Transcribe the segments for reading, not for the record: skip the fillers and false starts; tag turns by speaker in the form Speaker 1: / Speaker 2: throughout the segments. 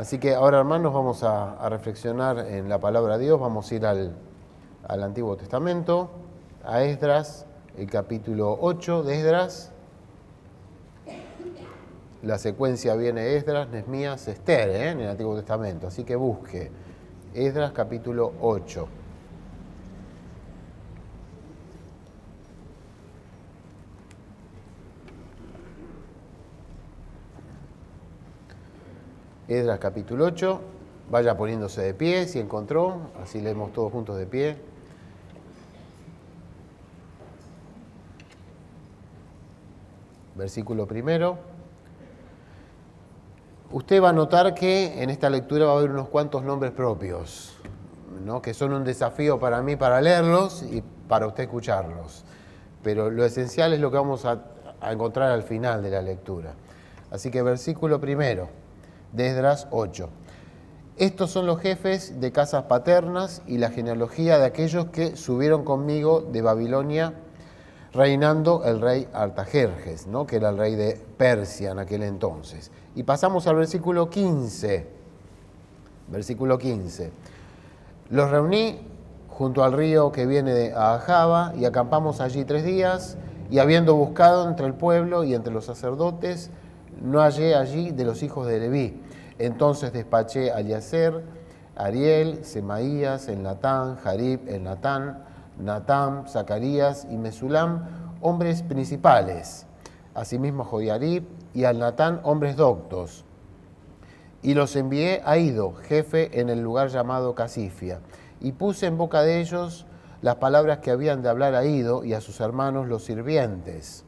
Speaker 1: Así que ahora, hermanos, vamos a reflexionar en la palabra de Dios. Vamos a ir al Antiguo Testamento, a Esdras, el capítulo 8 de Esdras. La secuencia viene Esdras, Nehemías, Esther, en el Antiguo Testamento. Así que busque Esdras, capítulo 8. Esdras capítulo 8, vaya poniéndose de pie si encontró, así leemos todos juntos de pie. Versículo primero. Usted va a notar que en esta lectura va a haber unos cuantos nombres propios, ¿no? Que son un desafío para mí para leerlos y para usted escucharlos. Pero lo esencial es lo que vamos a encontrar al final de la lectura. Así que versículo primero de Esdras 8. Estos son los jefes de casas paternas y la genealogía de aquellos que subieron conmigo de Babilonia, reinando el rey Artajerjes, ¿no? Que era el rey de Persia en aquel entonces. Y pasamos al versículo 15. Versículo 15. Los reuní junto al río que viene de Ahava y acampamos allí 3 días, y habiendo buscado entre el pueblo y entre los sacerdotes, no hallé allí de los hijos de Leví. Entonces despaché a Eliezer, Ariel, Semaías, Elnatán, Jarib, Elnatán, Natán, Zacarías y Mesulam, hombres principales. Asimismo a Jodiarib y al Natán, hombres doctos. Y los envié a Ido, jefe en el lugar llamado Casifia, y puse en boca de ellos las palabras que habían de hablar a Ido y a sus hermanos los sirvientes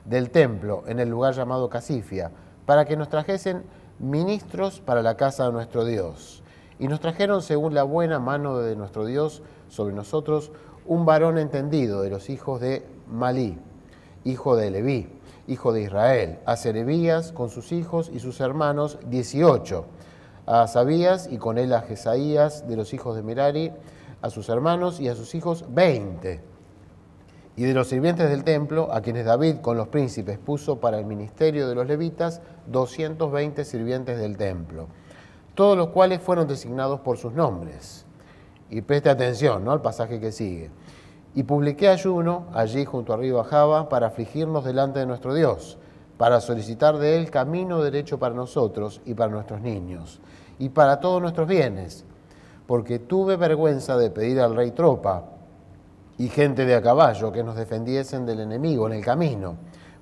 Speaker 1: del templo en el lugar llamado Casifia, para que nos trajesen ministros para la casa de nuestro Dios. Y nos trajeron según la buena mano de nuestro Dios sobre nosotros un varón entendido de los hijos de Malí, hijo de Leví, hijo de Israel, a Serebías con sus hijos y sus hermanos 18, a Asabías y con él a Jesaías de los hijos de Merari, a sus hermanos y a sus hijos 20. Y de los sirvientes del templo, a quienes David con los príncipes puso para el ministerio de los levitas, 220 sirvientes del templo, todos los cuales fueron designados por sus nombres. Y preste atención, ¿no?, al pasaje que sigue. Y publiqué ayuno allí junto al río Ahava para afligirnos delante de nuestro Dios, para solicitar de él camino derecho para nosotros y para nuestros niños, y para todos nuestros bienes, porque tuve vergüenza de pedir al rey tropa y gente de a caballo que nos defendiesen del enemigo en el camino,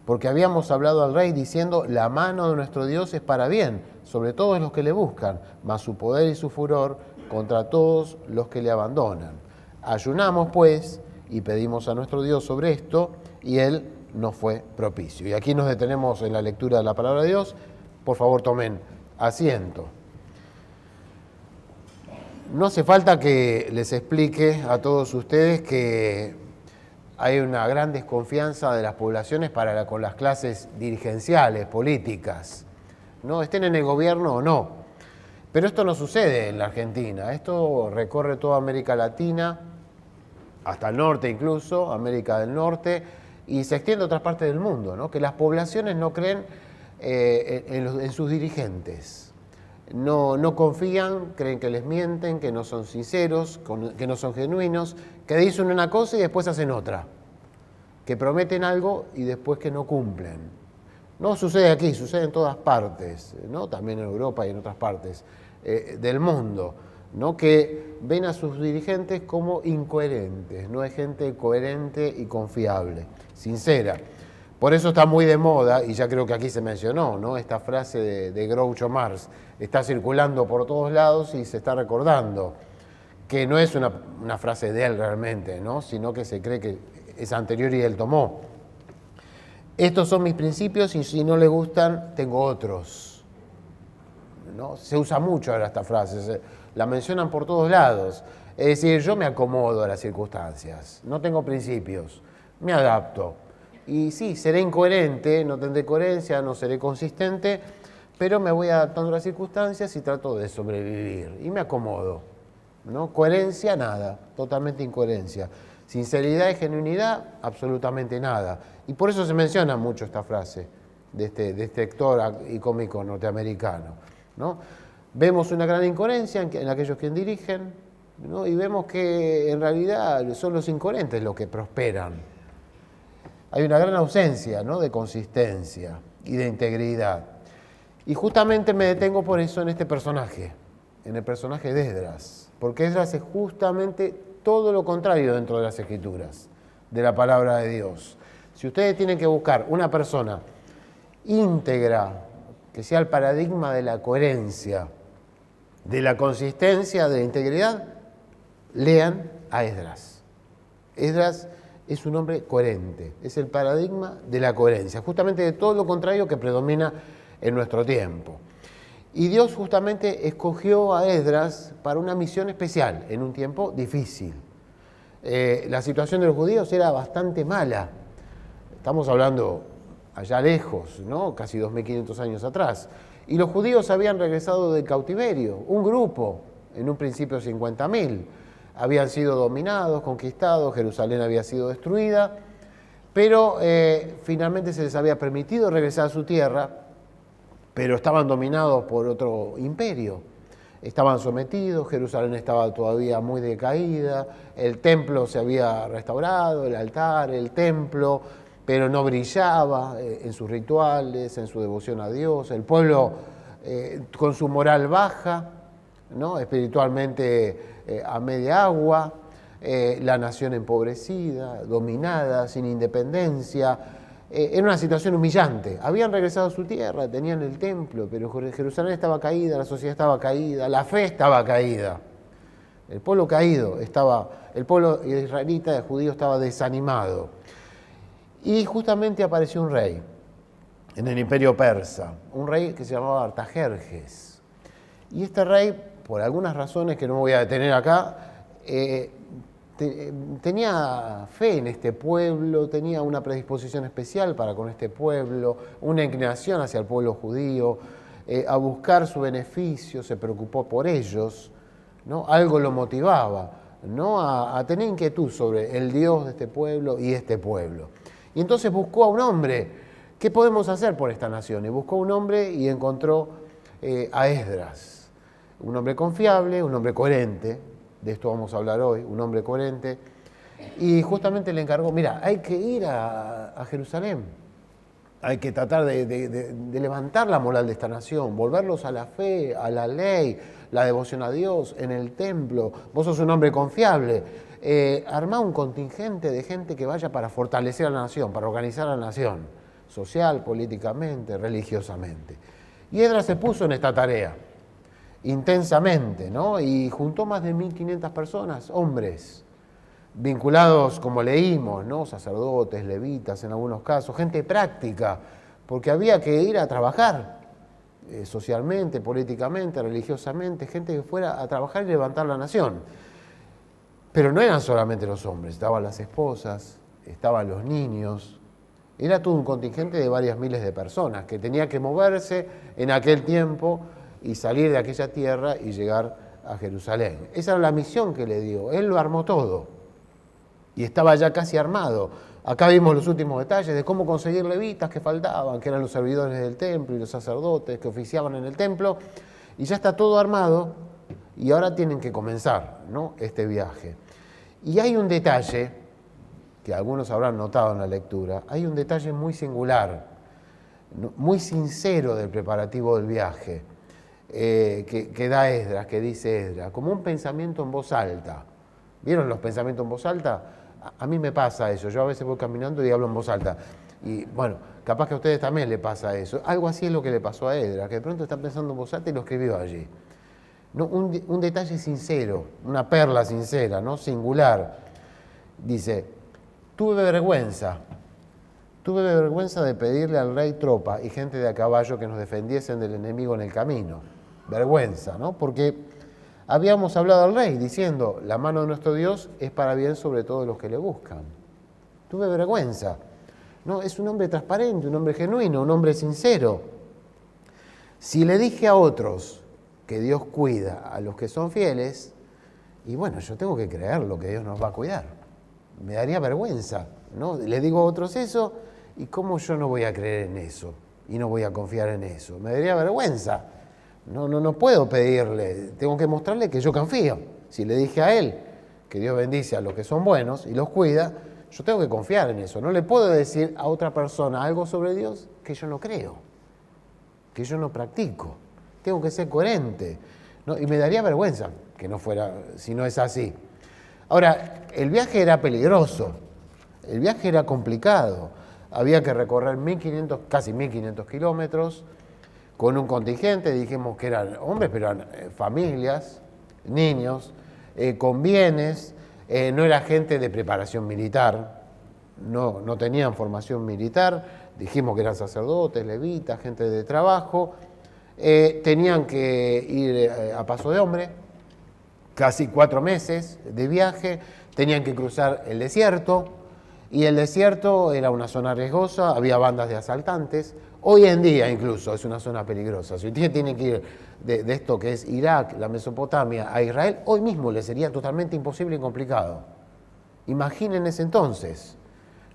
Speaker 1: porque habíamos hablado al rey diciendo, la mano de nuestro Dios es para bien, sobre todos los que le buscan, mas su poder y su furor contra todos los que le abandonan. Ayunamos pues y pedimos a nuestro Dios sobre esto, y él nos fue propicio. Y aquí nos detenemos en la lectura de la palabra de Dios. Por favor, tomen asiento. No hace falta que les explique a todos ustedes que hay una gran desconfianza de las poblaciones con las clases dirigenciales, políticas, ¿no? Estén en el gobierno o no. Pero esto no sucede en la Argentina. Esto recorre toda América Latina, hasta el norte incluso, América del Norte, y se extiende a otras partes del mundo, ¿no? Que las poblaciones no creen en sus dirigentes. No confían, creen que les mienten, que no son sinceros, que no son genuinos, que dicen una cosa y después hacen otra, que prometen algo y después que no cumplen. No sucede aquí, sucede en todas partes, ¿no? También en Europa y en otras partes del mundo, ¿no? Que ven a sus dirigentes como incoherentes, no es gente coherente y confiable, sincera. Por eso está muy de moda, y ya creo que aquí se mencionó, ¿no?, esta frase de Groucho Marx, está circulando por todos lados y se está recordando, que no es una frase de él realmente, ¿no?, sino que se cree que es anterior y él tomó. Estos son mis principios y si no les gustan, tengo otros, ¿no? Se usa mucho ahora esta frase, la mencionan por todos lados. Es decir, yo me acomodo a las circunstancias, no tengo principios, me adapto. Y sí, seré incoherente, no tendré coherencia, no seré consistente, pero me voy adaptando a las circunstancias y trato de sobrevivir. Y me acomodo, ¿no? Coherencia, nada, totalmente incoherencia. Sinceridad y genuinidad, absolutamente nada. Y por eso se menciona mucho esta frase de este actor y cómico norteamericano, ¿no? Vemos una gran incoherencia en aquellos que dirigen, ¿no? Y vemos que en realidad son los incoherentes los que prosperan. Hay una gran ausencia, ¿no?, de consistencia y de integridad. Y justamente me detengo por eso en este personaje, en el personaje de Esdras, porque Esdras es justamente todo lo contrario dentro de las Escrituras, de la palabra de Dios. Si ustedes tienen que buscar una persona íntegra, que sea el paradigma de la coherencia, de la consistencia, de la integridad, lean a Esdras. Esdras es un hombre coherente, es el paradigma de la coherencia, justamente de todo lo contrario que predomina en nuestro tiempo. Y Dios justamente escogió a Esdras para una misión especial, en un tiempo difícil. La situación de los judíos era bastante mala. Estamos hablando allá lejos, ¿no?, casi 2500 años atrás. Y los judíos habían regresado del cautiverio, un grupo, en un principio 50.000. Habían sido dominados, conquistados, Jerusalén había sido destruida, pero finalmente se les había permitido regresar a su tierra, pero estaban dominados por otro imperio. Estaban sometidos, Jerusalén estaba todavía muy decaída, el templo se había restaurado, el altar, el templo, pero no brillaba en sus rituales, en su devoción a Dios. El pueblo con su moral baja, ¿no?, espiritualmente a media agua, la nación empobrecida, dominada, sin independencia. Era una situación humillante. Habían regresado a su tierra, tenían el templo, pero Jerusalén estaba caída, la sociedad estaba caída, la fe estaba caída. El pueblo caído estaba, el pueblo israelita, el judío, estaba desanimado. Y justamente apareció un rey en el imperio persa, un rey que se llamaba Artajerjes. Y este rey, por algunas razones que no me voy a detener acá, tenía fe en este pueblo, tenía una predisposición especial para con este pueblo, una inclinación hacia el pueblo judío, a buscar su beneficio, se preocupó por ellos, ¿no? Algo lo motivaba, ¿no?, a tener inquietud sobre el Dios de este pueblo y este pueblo. Y entonces buscó a un hombre. ¿Qué podemos hacer por esta nación? Y buscó a un hombre y encontró a Esdras, un hombre confiable, un hombre coherente. De esto vamos a hablar hoy, un hombre coherente. Y justamente le encargó, mira, hay que ir a Jerusalén, hay que tratar de levantar la moral de esta nación, volverlos a la fe, a la ley, la devoción a Dios, en el templo. Vos sos un hombre confiable. Armá un contingente de gente que vaya para fortalecer a la nación, para organizar a la nación, social, políticamente, religiosamente. Y Esdras se puso en esta tarea, intensamente, ¿no? Y juntó más de 1500 personas, hombres, vinculados, como leímos, ¿no?, sacerdotes, levitas en algunos casos, gente práctica, porque había que ir a trabajar socialmente, políticamente, religiosamente, gente que fuera a trabajar y levantar la nación. Pero no eran solamente los hombres, estaban las esposas, estaban los niños. Era todo un contingente de varias miles de personas que tenía que moverse en aquel tiempo y salir de aquella tierra y llegar a Jerusalén. Esa era la misión que le dio. Él lo armó todo y estaba ya casi armado. Acá vimos los últimos detalles de cómo conseguir levitas que faltaban, que eran los servidores del templo y los sacerdotes que oficiaban en el templo, y ya está todo armado. Y ahora tienen que comenzar, ¿no?, este viaje. Y hay un detalle, que algunos habrán notado en la lectura, hay un detalle muy singular, muy sincero del preparativo del viaje, que da Esdras, que dice Esdras, como un pensamiento en voz alta. ¿Vieron los pensamientos en voz alta? A mí me pasa eso, yo a veces voy caminando y hablo en voz alta. Y bueno, capaz que a ustedes también le pasa eso. Algo así es lo que le pasó a Esdras, que de pronto está pensando en voz alta y lo escribió allí. No, un detalle sincero, una perla sincera, ¿no?, singular. Dice, tuve vergüenza de pedirle al rey tropa y gente de a caballo que nos defendiesen del enemigo en el camino. Vergüenza, ¿no?, porque habíamos hablado al rey diciendo, la mano de nuestro Dios es para bien sobre todos los que le buscan. Tuve vergüenza. No, es un hombre transparente, un hombre genuino, un hombre sincero. Si le dije a otros que Dios cuida a los que son fieles, y bueno, yo tengo que creer lo que Dios nos va a cuidar. Me daría vergüenza, ¿no? Le digo a otros eso, ¿y cómo yo no voy a creer en eso? Y no voy a confiar en eso. Me daría vergüenza, No puedo pedirle, tengo que mostrarle que yo confío. Si le dije a él que Dios bendice a los que son buenos y los cuida, yo tengo que confiar en eso. No le puedo decir a otra persona algo sobre Dios que yo no creo, que yo no practico. Tengo que ser coherente, ¿no? Y me daría vergüenza que no fuera, si no es así. Ahora, el viaje era peligroso, el viaje era complicado. Había que recorrer casi 1.500 kilómetros con un contingente, dijimos que eran hombres, pero eran familias, niños, con bienes, no era gente de preparación militar, no tenían formación militar, dijimos que eran sacerdotes, levitas, gente de trabajo, tenían que ir a paso de hombre, casi 4 meses de viaje, tenían que cruzar el desierto, y el desierto era una zona riesgosa, había bandas de asaltantes. Hoy en día incluso es una zona peligrosa. Si usted tiene que ir de esto que es Irak, la Mesopotamia, a Israel, hoy mismo le sería totalmente imposible y complicado. Imaginen ese entonces,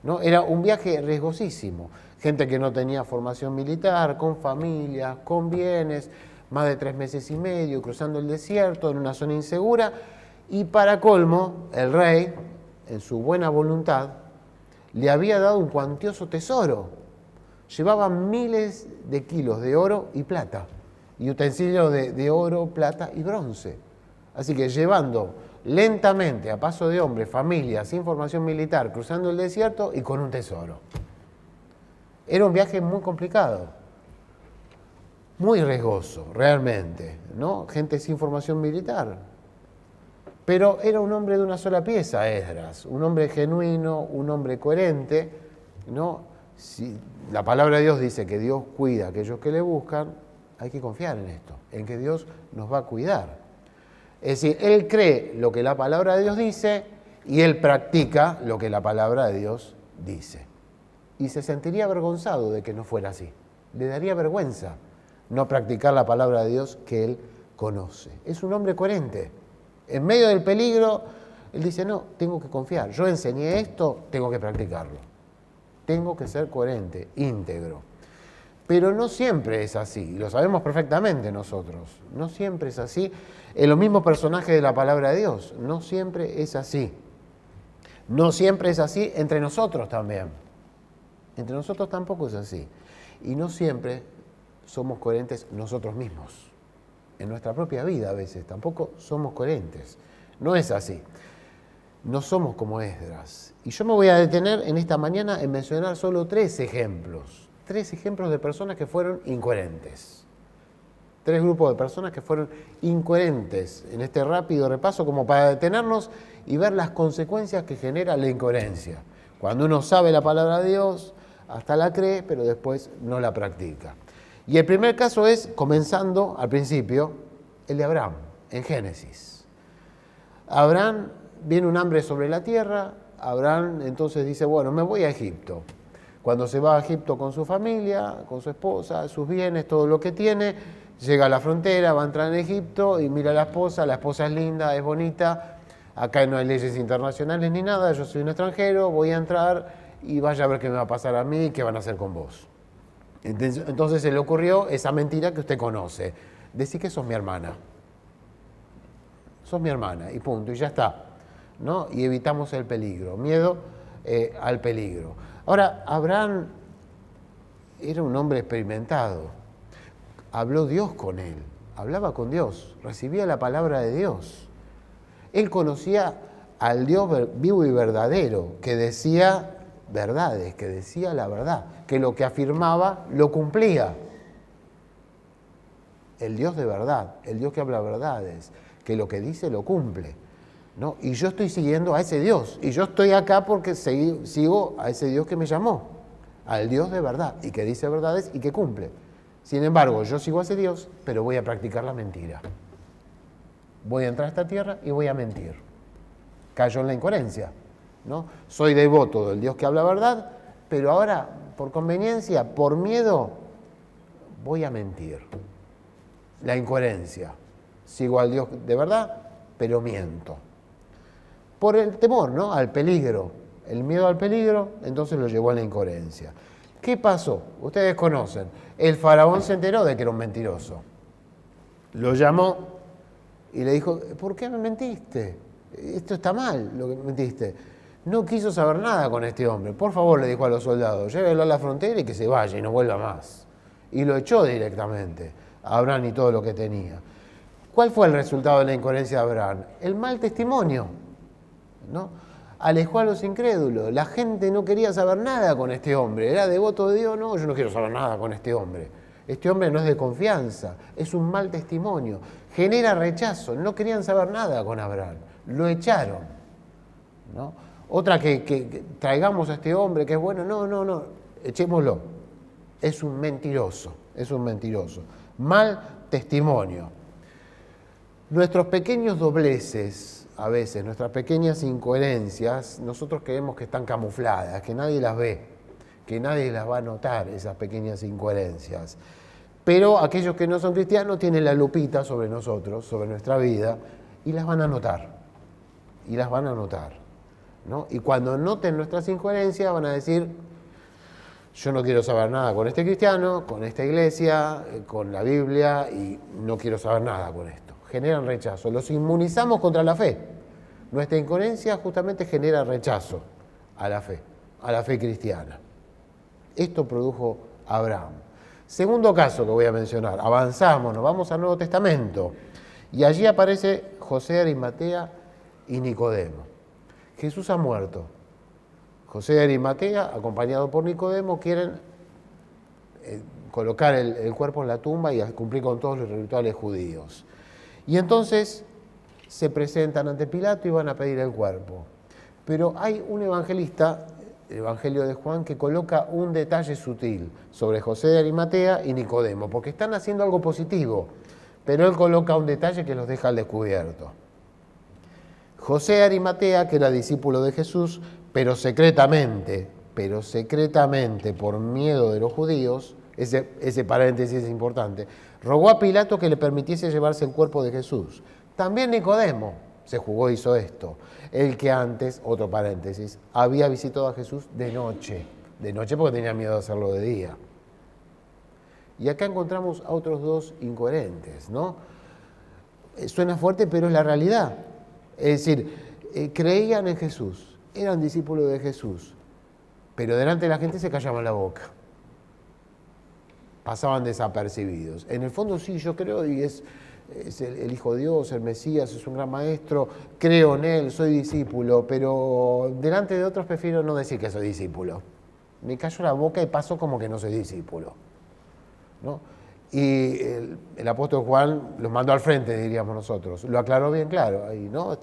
Speaker 1: ¿no? Era un viaje riesgosísimo. Gente que no tenía formación militar, con familias, con bienes, más de 3 meses y medio, cruzando el desierto en una zona insegura. Y para colmo, el rey, en su buena voluntad, le había dado un cuantioso tesoro. Llevaba miles de kilos de oro y plata, y utensilios de oro, plata y bronce. Así que llevando lentamente, a paso de hombre, familias sin formación militar, cruzando el desierto y con un tesoro. Era un viaje muy complicado, muy riesgoso, realmente, ¿no? Gente sin formación militar. Pero era un hombre de una sola pieza, Esdras, un hombre genuino, un hombre coherente, ¿no? Si la palabra de Dios dice que Dios cuida a aquellos que le buscan, hay que confiar en esto, en que Dios nos va a cuidar. Es decir, él cree lo que la palabra de Dios dice y él practica lo que la palabra de Dios dice. Y se sentiría avergonzado de que no fuera así. Le daría vergüenza no practicar la palabra de Dios que él conoce. Es un hombre coherente. En medio del peligro, él dice, no, tengo que confiar. Yo enseñé esto, tengo que practicarlo. Tengo que ser coherente, íntegro. Pero no siempre es así, y lo sabemos perfectamente nosotros. No siempre es así. En los mismos personajes de la palabra de Dios, no siempre es así. No siempre es así entre nosotros también. Entre nosotros tampoco es así. Y no siempre somos coherentes nosotros mismos. En nuestra propia vida a veces tampoco somos coherentes. No es así. No somos como Esdras. Y yo me voy a detener en esta mañana en mencionar solo 3 ejemplos. 3 ejemplos de personas que fueron incoherentes. 3 grupos de personas que fueron incoherentes en este rápido repaso, como para detenernos y ver las consecuencias que genera la incoherencia. Cuando uno sabe la palabra de Dios, hasta la cree, pero después no la practica. Y el primer caso es, comenzando al principio, el de Abraham, en Génesis. Abraham, viene un hambre sobre la tierra, Abraham entonces dice, bueno, me voy a Egipto. Cuando se va a Egipto con su familia, con su esposa, sus bienes, todo lo que tiene, llega a la frontera, va a entrar en Egipto y mira a la esposa es linda, es bonita, acá no hay leyes internacionales ni nada, yo soy un extranjero, voy a entrar y vaya a ver qué me va a pasar a mí y qué van a hacer con vos. Entonces se le ocurrió esa mentira que usted conoce, decir que sos mi hermana. Sos mi hermana y punto, y ya está, ¿no? Y evitamos el peligro, miedo al peligro. Ahora, Abraham era un hombre experimentado, habló Dios con él, hablaba con Dios, recibía la palabra de Dios. Él conocía al Dios vivo y verdadero, que decía verdades, que decía la verdad, que lo que afirmaba lo cumplía. El Dios de verdad, el Dios que habla verdades, que lo que dice lo cumple, ¿no? Y yo estoy siguiendo a ese Dios, y yo estoy acá porque sigo a ese Dios que me llamó, al Dios de verdad, y que dice verdades y que cumple. Sin embargo, yo sigo a ese Dios, pero voy a practicar la mentira. Voy a entrar a esta tierra y voy a mentir. Cayó en la incoherencia, ¿no? Soy devoto del Dios que habla verdad, pero ahora, por conveniencia, por miedo, voy a mentir. La incoherencia. Sigo al Dios de verdad, pero miento. Por el temor, ¿no? Al peligro. El miedo al peligro, entonces lo llevó a la incoherencia. ¿Qué pasó? Ustedes conocen. El faraón se enteró de que era un mentiroso. Lo llamó y le dijo, ¿por qué me mentiste? Esto está mal, lo que mentiste. No quiso saber nada con este hombre. Por favor, le dijo a los soldados, llévelo a la frontera y que se vaya y no vuelva más. Y lo echó directamente a Abraham y todo lo que tenía. ¿Cuál fue el resultado de la incoherencia de Abraham? El mal testimonio, ¿no? Alejó a los incrédulos. La gente no quería saber nada con este hombre. Era devoto de Dios, no, yo no quiero saber nada con este hombre. Este hombre no es de confianza, es un mal testimonio. Genera rechazo. No querían saber nada con Abraham. Lo echaron, ¿no? Otra que traigamos a este hombre que es bueno, no, echémoslo. Es un mentiroso. Mal testimonio. Nuestros pequeños dobleces, a veces, nuestras pequeñas incoherencias, nosotros creemos que están camufladas, que nadie las ve, que nadie las va a notar, esas pequeñas incoherencias. Pero aquellos que no son cristianos tienen la lupita sobre nosotros, sobre nuestra vida, y las van a notar. ¿No? Y cuando noten nuestras incoherencias van a decir, yo no quiero saber nada con este cristiano, con esta iglesia, con la Biblia, y no quiero saber nada con esto. Generan rechazo, los inmunizamos contra la fe. Nuestra incoherencia justamente genera rechazo a la fe cristiana. Esto produjo Abraham. Segundo caso que voy a mencionar, avanzamos, nos vamos al Nuevo Testamento, y allí aparece José de Arimatea y Nicodemo. Jesús ha muerto. José de Arimatea, acompañado por Nicodemo, quieren colocar el cuerpo en la tumba y cumplir con todos los rituales judíos. Y entonces se presentan ante Pilato y van a pedir el cuerpo. Pero hay un evangelista, el Evangelio de Juan, que coloca un detalle sutil sobre José de Arimatea y Nicodemo, porque están haciendo algo positivo, pero él coloca un detalle que los deja al descubierto. José de Arimatea, que era discípulo de Jesús, pero secretamente, por miedo de los judíos, ese paréntesis es importante, rogó a Pilato que le permitiese llevarse el cuerpo de Jesús. También Nicodemo se jugó, hizo esto. El que antes, otro paréntesis, había visitado a Jesús de noche porque tenía miedo de hacerlo de día. Y acá encontramos a otros dos incoherentes, ¿no? Suena fuerte, pero es la realidad. Es decir, creían en Jesús, eran discípulos de Jesús, pero delante de la gente se callaban la boca. Pasaban desapercibidos. En el fondo sí, yo creo, y es el Hijo de Dios, el Mesías, es un gran maestro, creo en él, soy discípulo, pero delante de otros prefiero no decir que soy discípulo. Me callo la boca y paso como que no soy discípulo, ¿no? Y el apóstol Juan los mandó al frente, diríamos nosotros, lo aclaró bien claro, ahí, ¿no?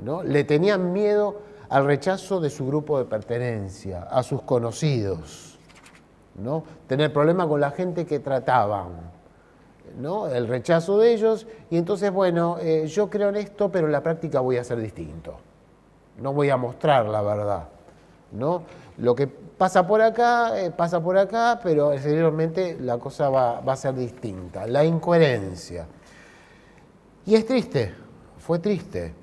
Speaker 1: ¿no? Le tenían miedo al rechazo de su grupo de pertenencia, a sus conocidos, ¿no? Tener problemas con la gente que trataban, ¿no? El rechazo de ellos, y entonces, bueno, yo creo en esto, pero en la práctica voy a ser distinto. No voy a mostrar la verdad, ¿no? Lo que pasa por acá, pero exteriormente la cosa va a ser distinta. La incoherencia. Y es triste, fue triste,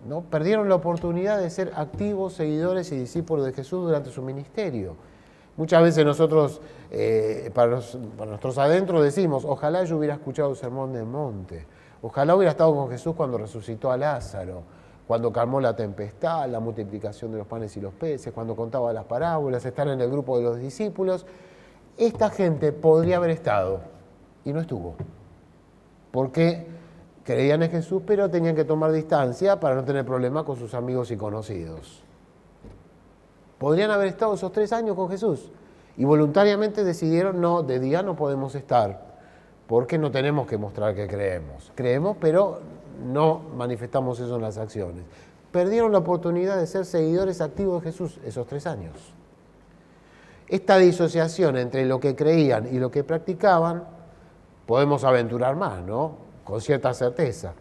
Speaker 1: ¿no? Perdieron la oportunidad de ser activos seguidores y discípulos de Jesús durante su ministerio. Muchas veces nosotros, para nuestros adentros, decimos, ojalá yo hubiera escuchado el sermón del monte, ojalá hubiera estado con Jesús cuando resucitó a Lázaro, cuando calmó la tempestad, la multiplicación de los panes y los peces, cuando contaba las parábolas, estar en el grupo de los discípulos. Esta gente podría haber estado y no estuvo, porque creían en Jesús, pero tenían que tomar distancia para no tener problemas con sus amigos y conocidos. Podrían haber estado esos 3 años con Jesús y voluntariamente decidieron, no, de día no podemos estar, porque no tenemos que mostrar que creemos. Creemos, pero no manifestamos eso en las acciones. Perdieron la oportunidad de ser seguidores activos de Jesús esos 3 años. Esta disociación entre lo que creían y lo que practicaban, podemos aventurar más, ¿no? Con cierta certeza.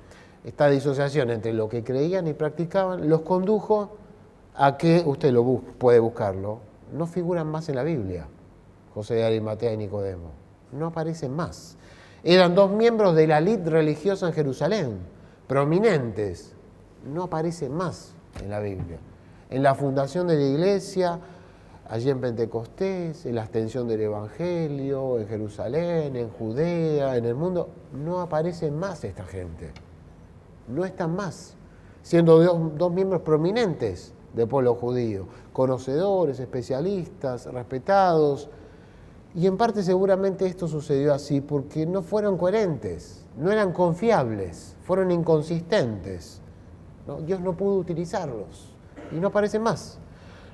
Speaker 1: Esta disociación entre lo que creían y practicaban los condujo a que, usted puede buscarlo, no figuran más en la Biblia, José de Arimatea y Nicodemo. No aparecen más. Eran 2 miembros de la élite religiosa en Jerusalén, prominentes. No aparecen más en la Biblia. En la fundación de la iglesia, allí en Pentecostés, en la extensión del Evangelio, en Jerusalén, en Judea, en el mundo, no aparecen más esta gente. No están más, siendo dos miembros prominentes del pueblo judío, conocedores, especialistas, respetados. Y en parte seguramente esto sucedió así porque no fueron coherentes, no eran confiables, fueron inconsistentes, ¿no? Dios no pudo utilizarlos y no aparecen más.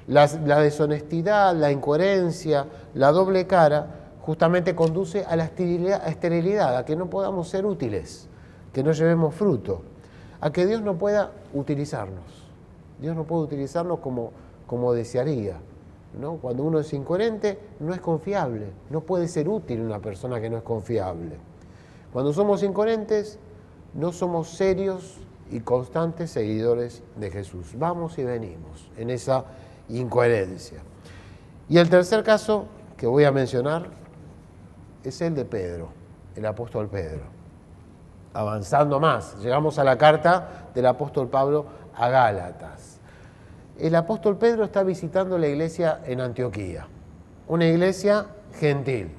Speaker 1: La deshonestidad, la incoherencia, la doble cara, justamente conduce a la esterilidad, a que no podamos ser útiles, que no llevemos fruto, a que Dios no pueda utilizarnos. Dios no puede utilizarnos como desearía, ¿no? Cuando uno es incoherente, no es confiable, no puede ser útil una persona que no es confiable. Cuando somos incoherentes, no somos serios y constantes seguidores de Jesús. Vamos y venimos en esa incoherencia. Y el tercer caso que voy a mencionar es el de Pedro, el apóstol Pedro. Avanzando más, llegamos a la carta del apóstol Pablo a Gálatas. El apóstol Pedro está visitando la iglesia en Antioquía, una iglesia gentil,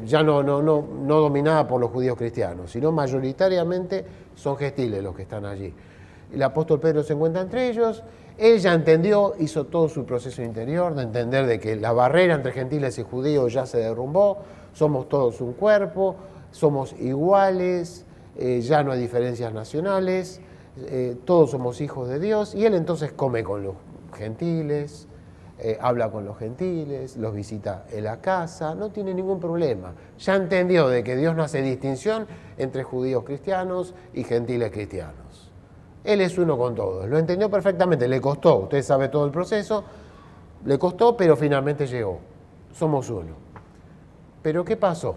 Speaker 1: ya no dominada por los judíos cristianos, sino mayoritariamente son gentiles los que están allí. El apóstol Pedro se encuentra entre ellos. Él ya entendió, hizo todo su proceso interior de entender de que la barrera entre gentiles y judíos ya se derrumbó, somos todos un cuerpo, somos iguales, ya no hay diferencias nacionales, todos somos hijos de Dios, y él entonces come con los gentiles, habla con los gentiles, los visita en la casa, no tiene ningún problema. Ya entendió de que Dios no hace distinción entre judíos cristianos y gentiles cristianos. Él es uno con todos, lo entendió perfectamente, le costó, usted sabe todo el proceso, le costó, pero finalmente llegó. Somos uno. Pero ¿qué pasó?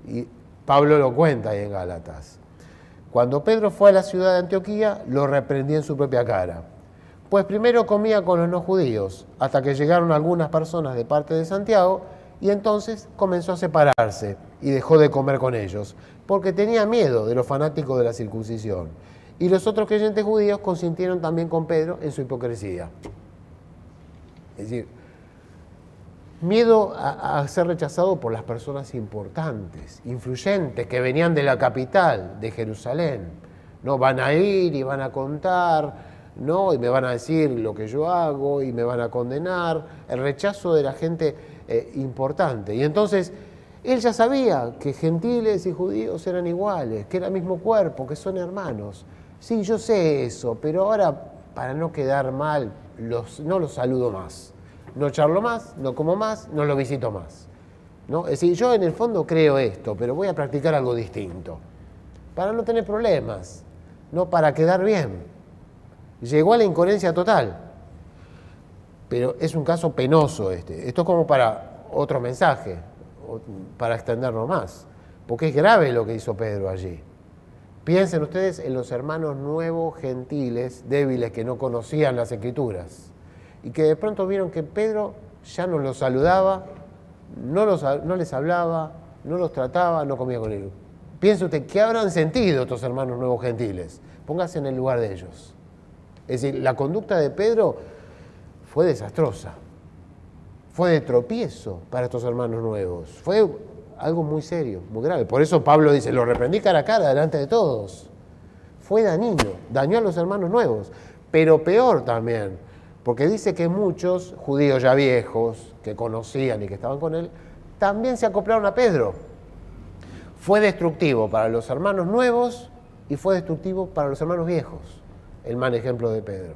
Speaker 1: Y Pablo lo cuenta ahí en Gálatas. Cuando Pedro fue a la ciudad de Antioquía, lo reprendí en su propia cara. Pues primero comía con los no judíos, hasta que llegaron algunas personas de parte de Santiago, y entonces comenzó a separarse y dejó de comer con ellos, porque tenía miedo de los fanáticos de la circuncisión. Y los otros creyentes judíos consintieron también con Pedro en su hipocresía. Es decir, miedo a ser rechazado por las personas importantes, influyentes, que venían de la capital, de Jerusalén. No van a ir y van a contar, ¿no? Y me van a decir lo que yo hago y me van a condenar. El rechazo de la gente importante. Y entonces él ya sabía que gentiles y judíos eran iguales, que era el mismo cuerpo, que son hermanos. Sí, yo sé eso, pero ahora, para no quedar mal, no los saludo más. No charlo más, no como más, no lo visito más, ¿no? Es decir, yo en el fondo creo esto, pero voy a practicar algo distinto, para no tener problemas, no para quedar bien. Llegó a la incoherencia total, pero es un caso penoso este. Esto es como para otro mensaje, para extenderlo más, porque es grave lo que hizo Pedro allí. Piensen ustedes en los hermanos nuevos gentiles, débiles, que no conocían las Escrituras, y que de pronto vieron que Pedro ya no los saludaba, no les hablaba, no los trataba, no comía con ellos. Piense usted, ¿qué habrán sentido estos hermanos nuevos gentiles? Póngase en el lugar de ellos. Es decir, la conducta de Pedro fue desastrosa, fue de tropiezo para estos hermanos nuevos, fue algo muy serio, muy grave. Por eso Pablo dice, lo reprendí cara a cara delante de todos. Fue dañó a los hermanos nuevos, pero peor también, porque dice que muchos judíos ya viejos, que conocían y que estaban con él, también se acoplaron a Pedro. Fue destructivo para los hermanos nuevos y fue destructivo para los hermanos viejos, el mal ejemplo de Pedro.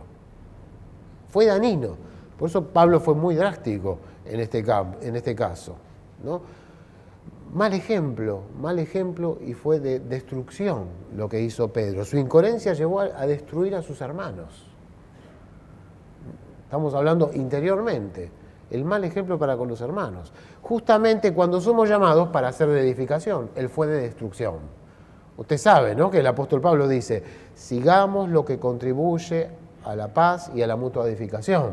Speaker 1: Fue dañino. Por eso Pablo fue muy drástico en este caso, ¿no? Mal ejemplo, y fue de destrucción lo que hizo Pedro. Su incoherencia llevó a destruir a sus hermanos. Estamos hablando interiormente. El mal ejemplo para con los hermanos. Justamente cuando somos llamados para hacer de edificación, él fue de destrucción. Usted sabe, ¿no?, que el apóstol Pablo dice, sigamos lo que contribuye a la paz y a la mutua edificación.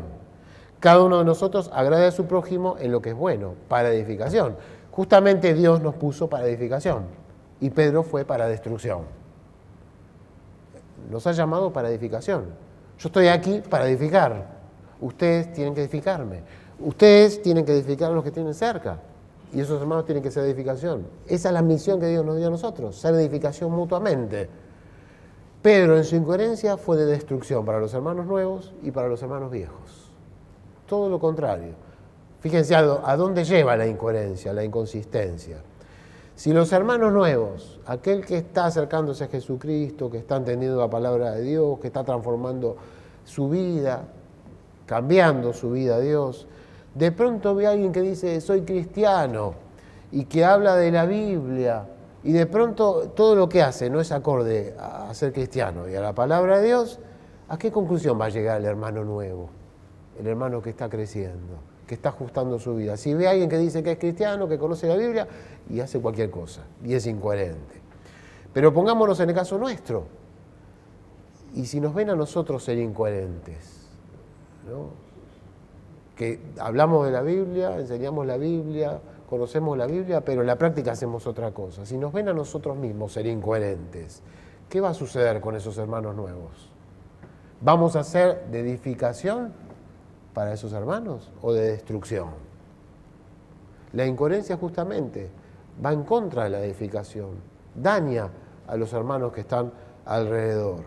Speaker 1: Cada uno de nosotros agrade a su prójimo en lo que es bueno, para edificación. Justamente Dios nos puso para edificación y Pedro fue para destrucción. Nos ha llamado para edificación. Yo estoy aquí para edificar. Ustedes tienen que edificarme. Ustedes tienen que edificar a los que tienen cerca. Y esos hermanos tienen que ser edificación. Esa es la misión que Dios nos dio a nosotros, ser edificación mutuamente. Pedro en su incoherencia fue de destrucción para los hermanos nuevos y para los hermanos viejos. Todo lo contrario. Fíjense a dónde lleva la incoherencia, la inconsistencia. Si los hermanos nuevos, aquel que está acercándose a Jesucristo, que está entendiendo la palabra de Dios, que está transformando su vida, cambiando su vida a Dios, de pronto ve a alguien que dice soy cristiano y que habla de la Biblia y de pronto todo lo que hace no es acorde a ser cristiano y a la palabra de Dios, ¿a qué conclusión va a llegar el hermano nuevo? El hermano que está creciendo, que está ajustando su vida. Si ve a alguien que dice que es cristiano, que conoce la Biblia y hace cualquier cosa y es incoherente. Pero pongámonos en el caso nuestro. Y si nos ven a nosotros ser incoherentes, ¿no? Que hablamos de la Biblia, enseñamos la Biblia, conocemos la Biblia, pero en la práctica hacemos otra cosa. Si nos ven a nosotros mismos ser incoherentes, ¿qué va a suceder con esos hermanos nuevos? ¿Vamos a ser de edificación para esos hermanos o de destrucción? La incoherencia justamente va en contra de la edificación, daña a los hermanos que están alrededor.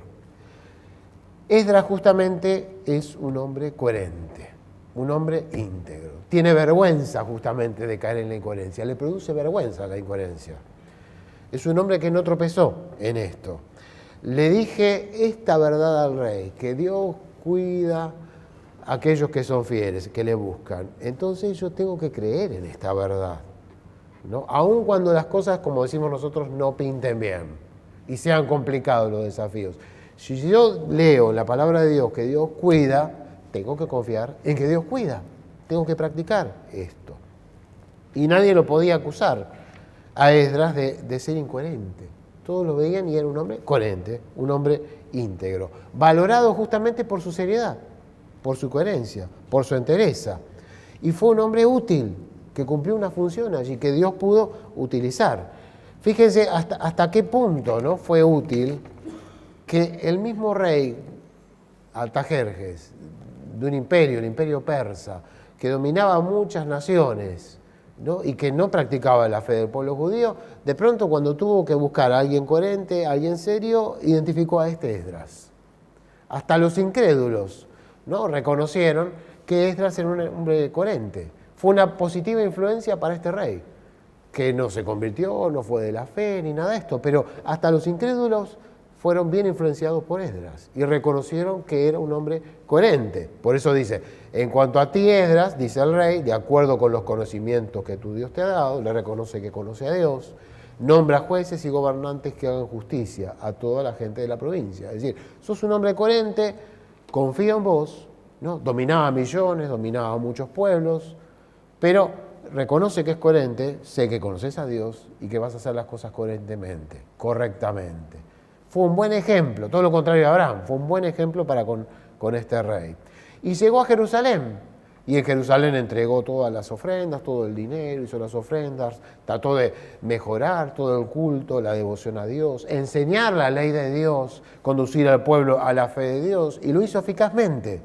Speaker 1: Esdras justamente es un hombre coherente. Un hombre íntegro. Tiene vergüenza justamente de caer en la incoherencia. Le produce vergüenza la incoherencia. Es un hombre que no tropezó en esto. Le dije esta verdad al rey, que Dios cuida a aquellos que son fieles, que le buscan. Entonces yo tengo que creer en esta verdad, ¿no? Aun cuando las cosas, como decimos nosotros, no pinten bien y sean complicados los desafíos. Si yo leo la palabra de Dios, que Dios cuida, tengo que confiar en que Dios cuida. Tengo que practicar esto. Y nadie lo podía acusar a Esdras de ser incoherente. Todos lo veían y era un hombre coherente, un hombre íntegro. Valorado justamente por su seriedad, por su coherencia, por su entereza. Y fue un hombre útil, que cumplió una función allí, que Dios pudo utilizar. Fíjense hasta qué punto, ¿no?, fue útil que el mismo rey Artajerjes, de un imperio, el imperio persa, que dominaba muchas naciones, ¿no?, y que no practicaba la fe del pueblo judío, de pronto cuando tuvo que buscar a alguien coherente, a alguien serio, identificó a este Esdras. Hasta los incrédulos, ¿no?, reconocieron que Esdras era un hombre coherente. Fue una positiva influencia para este rey, que no se convirtió, no fue de la fe ni nada de esto, pero hasta los incrédulos fueron bien influenciados por Esdras y reconocieron que era un hombre coherente. Por eso dice, en cuanto a ti, Esdras, dice el rey, de acuerdo con los conocimientos que tu Dios te ha dado, le reconoce que conoce a Dios, nombra jueces y gobernantes que hagan justicia a toda la gente de la provincia. Es decir, sos un hombre coherente, confío en vos, ¿no? Dominaba millones, dominaba muchos pueblos, pero reconoce que es coherente, sé que conoces a Dios y que vas a hacer las cosas coherentemente, correctamente. Fue un buen ejemplo, todo lo contrario a Abraham, fue un buen ejemplo para con este rey. Y llegó a Jerusalén, y en Jerusalén entregó todas las ofrendas, todo el dinero, hizo las ofrendas, trató de mejorar todo el culto, la devoción a Dios, enseñar la ley de Dios, conducir al pueblo a la fe de Dios, y lo hizo eficazmente.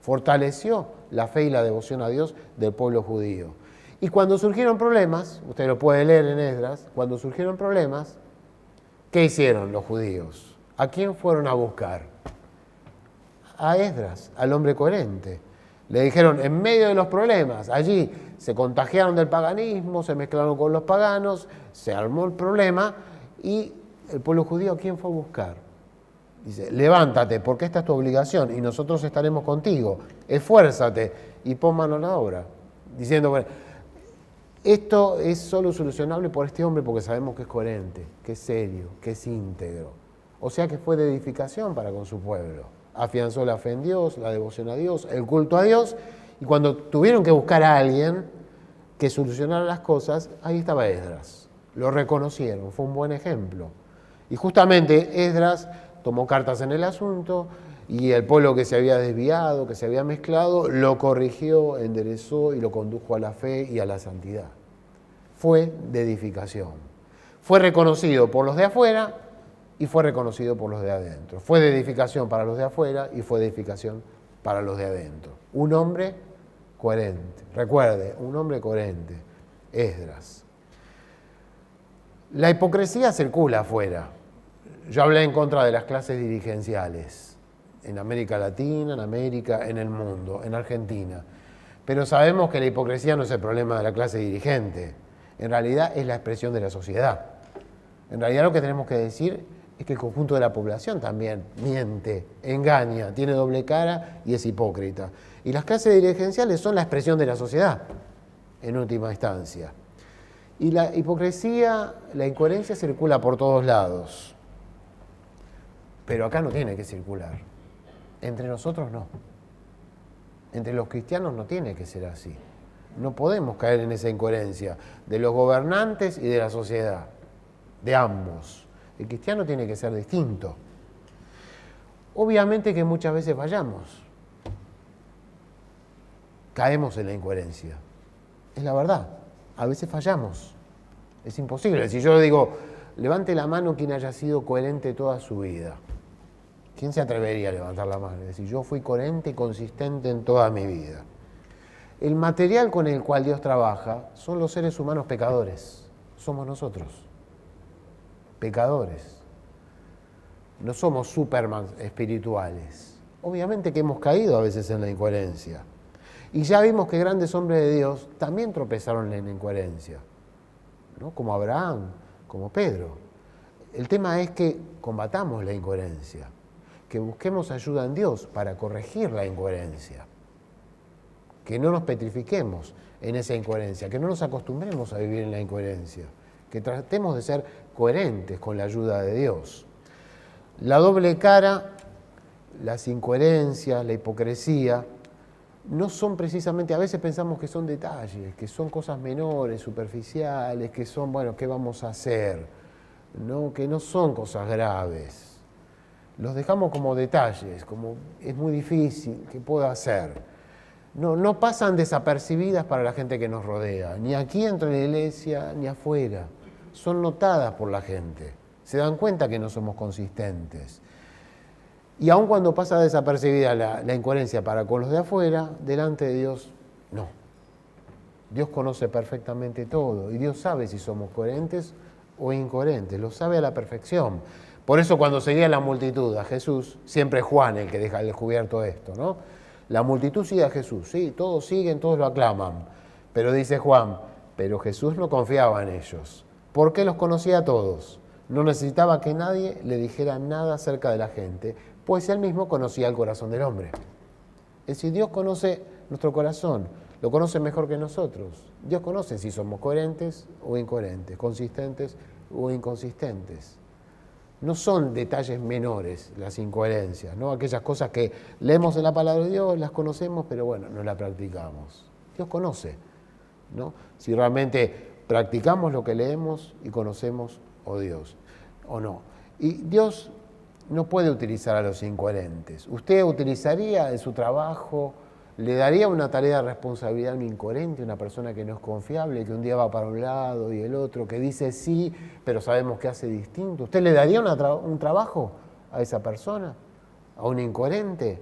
Speaker 1: Fortaleció la fe y la devoción a Dios del pueblo judío. Y cuando surgieron problemas, usted lo puede leer en Esdras, cuando surgieron problemas, ¿qué hicieron los judíos? ¿A quién fueron a buscar? A Esdras, al hombre coherente. Le dijeron, en medio de los problemas, allí se contagiaron del paganismo, se mezclaron con los paganos, se armó el problema y el pueblo judío, ¿a quién fue a buscar? Dice, levántate, porque esta es tu obligación y nosotros estaremos contigo. Esfuérzate y pon mano a la obra. Diciendo, bueno, esto es solo solucionable por este hombre porque sabemos que es coherente, que es serio, que es íntegro. O sea que fue de edificación para con su pueblo. Afianzó la fe en Dios, la devoción a Dios, el culto a Dios. Y cuando tuvieron que buscar a alguien que solucionara las cosas, ahí estaba Esdras. Lo reconocieron, fue un buen ejemplo. Y justamente Esdras tomó cartas en el asunto y el pueblo que se había desviado, que se había mezclado, lo corrigió, enderezó y lo condujo a la fe y a la santidad. Fue de edificación. Fue reconocido por los de afuera y fue reconocido por los de adentro. Fue de edificación para los de afuera y fue de edificación para los de adentro. Un hombre coherente. Recuerde, un hombre coherente, Esdras. La hipocresía circula afuera. Yo hablé en contra de las clases dirigenciales en América Latina, en América, en el mundo, en Argentina. Pero sabemos que la hipocresía no es el problema de la clase dirigente. En realidad es la expresión de la sociedad. En realidad lo que tenemos que decir es que el conjunto de la población también miente, engaña, tiene doble cara y es hipócrita. Y las clases dirigenciales son la expresión de la sociedad, en última instancia. Y la hipocresía, la incoherencia circula por todos lados. Pero acá no tiene que circular. Entre nosotros no. Entre los cristianos no tiene que ser así. No podemos caer en esa incoherencia de los gobernantes y de la sociedad, de ambos. El cristiano tiene que ser distinto. Obviamente que muchas veces fallamos. Caemos en la incoherencia. Es la verdad. A veces fallamos. Es imposible. Si yo le digo, levante la mano quien haya sido coherente toda su vida. ¿Quién se atrevería a levantar la mano y decir, yo fui coherente y consistente en toda mi vida? El material con el cual Dios trabaja son los seres humanos pecadores. Somos nosotros. Pecadores. No somos Superman espirituales. Obviamente que hemos caído a veces en la incoherencia. Y ya vimos que grandes hombres de Dios también tropezaron en la incoherencia, ¿no? Como Abraham, como Pedro. El tema es que combatamos la incoherencia, que busquemos ayuda en Dios para corregir la incoherencia, que no nos petrifiquemos en esa incoherencia, que no nos acostumbremos a vivir en la incoherencia, que tratemos de ser coherentes con la ayuda de Dios. La doble cara, las incoherencias, la hipocresía, no son precisamente, a veces pensamos que son detalles, que son cosas menores, superficiales, que son, bueno, ¿qué vamos a hacer? ¿No? Que no son cosas graves. Los dejamos como detalles, como es muy difícil, ¿qué puedo hacer? No pasan desapercibidas para la gente que nos rodea, ni aquí dentro de la iglesia, ni afuera. Son notadas por la gente. Se dan cuenta que no somos consistentes. Y aun cuando pasa desapercibida la incoherencia para con los de afuera, delante de Dios, no. Dios conoce perfectamente todo y Dios sabe si somos coherentes o incoherentes, lo sabe a la perfección. Por eso cuando seguía la multitud a Jesús, siempre Juan el que deja al descubierto esto, ¿no? La multitud sigue a Jesús, sí, todos siguen, todos lo aclaman. Pero dice Juan, pero Jesús no confiaba en ellos, porque los conocía a todos. No necesitaba que nadie le dijera nada acerca de la gente, pues él mismo conocía el corazón del hombre. Es decir, Dios conoce nuestro corazón, lo conoce mejor que nosotros. Dios conoce si somos coherentes o incoherentes, consistentes o inconsistentes. No son detalles menores las incoherencias, ¿no? Aquellas cosas que leemos en la palabra de Dios, las conocemos, pero bueno, no las practicamos. Dios conoce, ¿no? Si realmente practicamos lo que leemos y conocemos o Dios o no. Y Dios no puede utilizar a los incoherentes. Usted utilizaría en su trabajo, le daría una tarea de responsabilidad a un incoherente, una persona que no es confiable, que un día va para un lado y el otro, que dice sí, pero sabemos que hace distinto. ¿Usted le daría un trabajo a esa persona? ¿A un incoherente?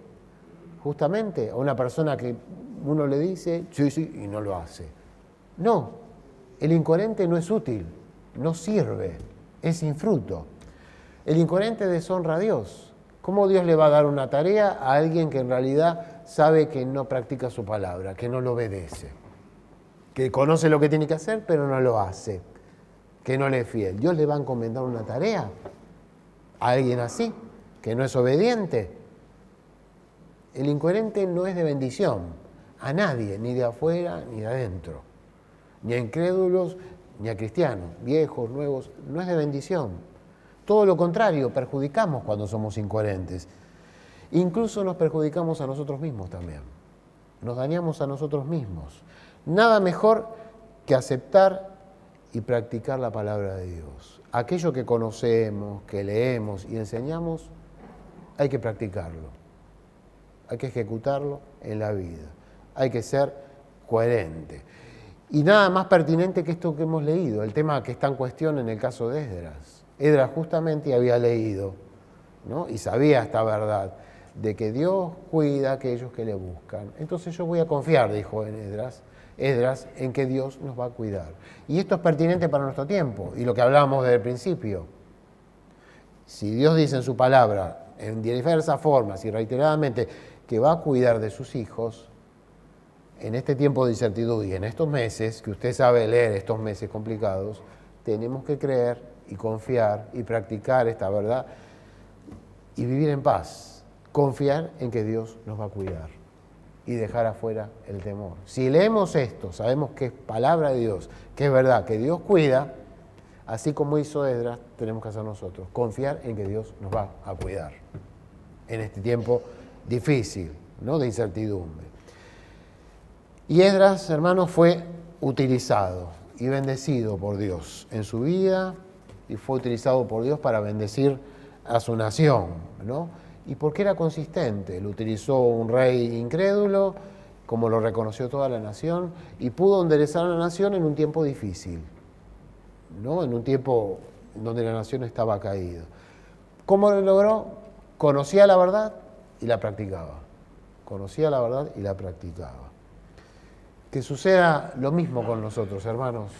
Speaker 1: Justamente, a una persona que uno le dice sí, sí, y no lo hace. No, el incoherente no es útil, no sirve, es sin fruto. El incoherente deshonra a Dios. ¿Cómo Dios le va a dar una tarea a alguien que en realidad sabe que no practica su palabra, que no lo obedece, que conoce lo que tiene que hacer pero no lo hace, que no le es fiel? Dios le va a encomendar una tarea a alguien así, que no es obediente. El incoherente no es de bendición a nadie, ni de afuera ni de adentro, ni a incrédulos ni a cristianos, viejos, nuevos, no es de bendición. Todo lo contrario, perjudicamos cuando somos incoherentes. Incluso nos perjudicamos a nosotros mismos también. Nos dañamos a nosotros mismos. Nada mejor que aceptar y practicar la palabra de Dios. Aquello que conocemos, que leemos y enseñamos, hay que practicarlo. Hay que ejecutarlo en la vida. Hay que ser coherente. Y nada más pertinente que esto que hemos leído, el tema que está en cuestión en el caso de Esdras. Esdras justamente había leído, ¿no? Y sabía esta verdad, de que Dios cuida a aquellos que le buscan. Entonces yo voy a confiar, dijo Esdras, en que Dios nos va a cuidar. Y esto es pertinente para nuestro tiempo, y lo que hablábamos desde el principio. Si Dios dice en su palabra, en diversas formas y reiteradamente, que va a cuidar de sus hijos, en este tiempo de incertidumbre y en estos meses, que usted sabe leer estos meses complicados, tenemos que creer y confiar y practicar esta verdad y vivir en paz. Confiar en que Dios nos va a cuidar y dejar afuera el temor. Si leemos esto, sabemos que es palabra de Dios, que es verdad, que Dios cuida, así como hizo Esdras, tenemos que hacer nosotros. Confiar en que Dios nos va a cuidar en este tiempo difícil, ¿no?, de incertidumbre. Y Esdras, hermanos, fue utilizado y bendecido por Dios en su vida y fue utilizado por Dios para bendecir a su nación, ¿no? Y porque era consistente, lo utilizó un rey incrédulo, como lo reconoció toda la nación, y pudo enderezar a la nación en un tiempo difícil, ¿no?, en un tiempo donde la nación estaba caída. ¿Cómo lo logró? Conocía la verdad y la practicaba. Conocía la verdad y la practicaba. Que suceda lo mismo con nosotros, hermanos.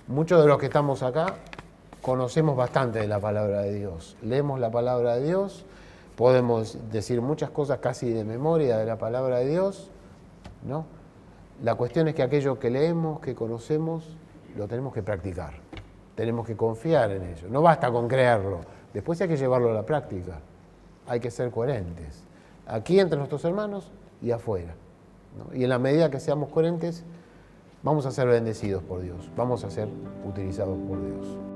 Speaker 1: Muchos de los que estamos acá conocemos bastante de la palabra de Dios. Leemos la palabra de Dios, podemos decir muchas cosas casi de memoria de la palabra de Dios, ¿no? La cuestión es que aquello que leemos, que conocemos, lo tenemos que practicar. Tenemos que confiar en ello. No basta con creerlo. Después hay que llevarlo a la práctica. Hay que ser coherentes. Aquí entre nuestros hermanos y afuera, ¿no? Y en la medida que seamos coherentes, vamos a ser bendecidos por Dios. Vamos a ser utilizados por Dios.